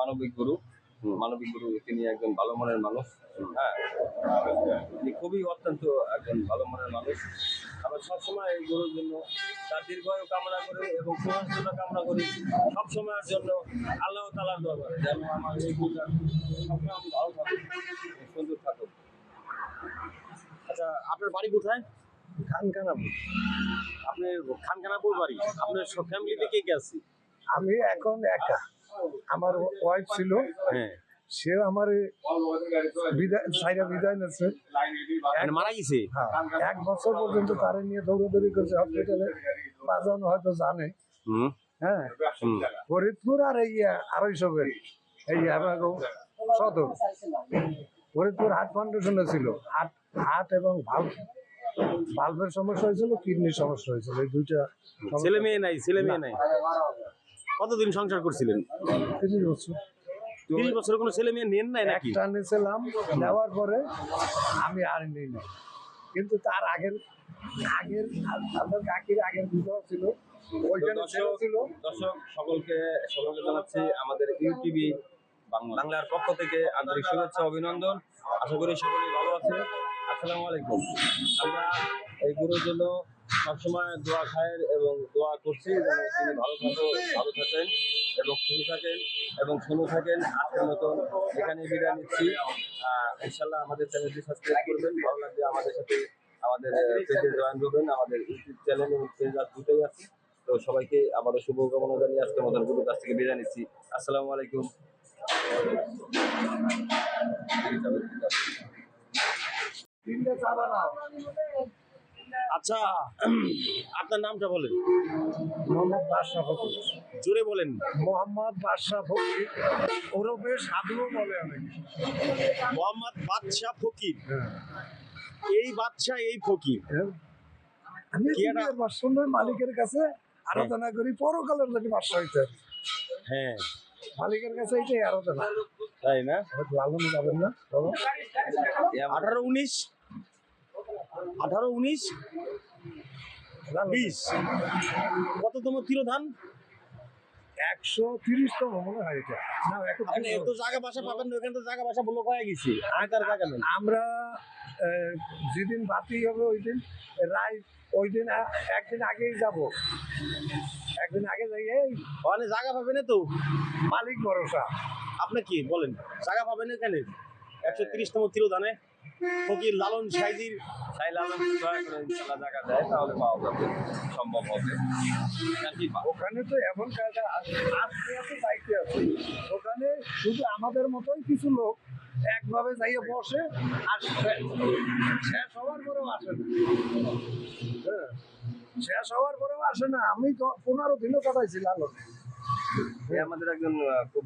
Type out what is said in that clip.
মানবিক গুরু। মানবিক গুরু, তিনি একজন ভালো মনের মানুষ। হ্যাঁ, তিনি খুবই অত্যন্ত একজন ভালো মনের মানুষ। আমরা সবসময় এই গুরুর জন্য তার দীর্ঘায়ু কামনা করি এবং সুস্থতা কামনা করি সবসময়ের জন্য আল্লাহ তাআলার দরবারে, যেন আমার এই গুরুটা সবসময় ভালো থাকুক, সুন্দর থাকুক। আচ্ছা, আপনার বাড়ি কোথায়? খানকানাপুর। আপনার খানকানাপুর বাড়ি। আপনার ফ্যামিলিতে কে কে আছে? আমি এখন একা। আমার ওয়াইফ ছিল, হ্যাঁ, সে আমার বিদায় নিচ্ছে। মারা গেছে। হ্যাঁ, 1 বছর পর্যন্ত তারে নিয়ে দৌড়াদৌড়ি করছে হসপিটালে। বাজানো হয়তো জানে। হ্যাঁ, ফরিদপুর আর এই 250 বেড, এই সদর ফরিদপুর হার্ট ফাউন্ডেশনে ছিল। হার্ট এবং ভালভের সমস্যা হয়েছিল, কিডনির সমস্যা হয়েছিল। এই দুইটা। ছেলে মেয়ে নাই? ছেলে মেয়ে নাই। কতদিন সংসার করছিলেন? 30 বছর। 30 বছর কোনো ছেলে মেয়ে নেন নাই নাকি? একটা নিয়েছিলাম, নেওয়ার পরে আমি আর নিই না। কিন্তু তার আগের আপনার কাকির আগের বিবাহ ছিল, ওইখানে ছিল। দর্শক সকলকে জানাচ্ছি আমাদের ইউটিভি বাংলার পক্ষ থেকে আন্তরিক শুভেচ্ছা, অভিনন্দন। আশা করি সকলেই ভালো আছে। আসসালামু আলাইকুম। আমরা এই গুরুর জন্য সবসময় দোয়া খায়ের এবং দোয়া করছি যেন তিনি ভালো থাকেন এবং খুশি থাকেন এবং সুন্দর থাকেন। আজকের মতন এখানে বিদায় নিচ্ছি। ইনশাল্লাহ আমাদের চ্যানেলটি সাবস্ক্রাইব করবেন, ভালো লাগবে আমাদের সাথে আমাদের পেজে জয়েন করবেন। আমাদের ইউটিউব চ্যানেল এবং পেজ দুটোই আছে। তো সবাইকে আবারও শুভকামনা জানিয়ে আজকের মতন গুরুর কাছ থেকে বিদায় নিচ্ছি। আসসালামু আলাইকুম। আচ্ছা, আপনার নামটা বলেন। মোহাম্মদ বাদশা ফকির। জোরে বলেন। মোহাম্মদ বাদশা ফকির, ওরফে সাধুও বলে অনেক। মোহাম্মদ বাদশা ফকির। হ্যাঁ। এই বাদশা, এই ফকির। আমি কি একটা- মালিকের কাছে আরাধনা করি, পরকালের যদি বাদশা হইতে। হ্যাঁ, মালিকের কাছে এইটাই আরাধনা। তাই না? লালন যাবেন না বাবা? 18, 19, 20 কততম তিরোধান? 130তম মনে হয় এটা। না, এত জায়গা বাসা পাবেন না, ওখানে তো জায়গা বাসা ব্লক হয়ে গেছে। আগার জায়গা নেই। আমরা যেদিন বাতি হবে ওই দিন ওই দিন একদিন আগেই যাব। একদিন আগে যাই, ওখানে জায়গা পাবেন না তো? মালিক ভরসা। আপনি কি বলেন, জায়গা পাবেন এখানে 130তম তিরোধানে? ফকির লালন সাইজির লালন দয়া করে ইনশাআল্লাহ জায়গা দেয়, তাহলে পাওয়া যাবে, সম্ভব হবে। ওখানে তো এমন জায়গা আসতে আছে, যাইতে আছে। ওখানে শুধু আমাদের মতোই কিছু লোক একভাবে যাইয়ে বসে আর শেষ হওয়ার পরেও আসে না। হ্যাঁ, শেষ হওয়ার পরেও আসে না। আমি তো 15 দিনও কাটাইছি লালন। আমাদের একজন খুব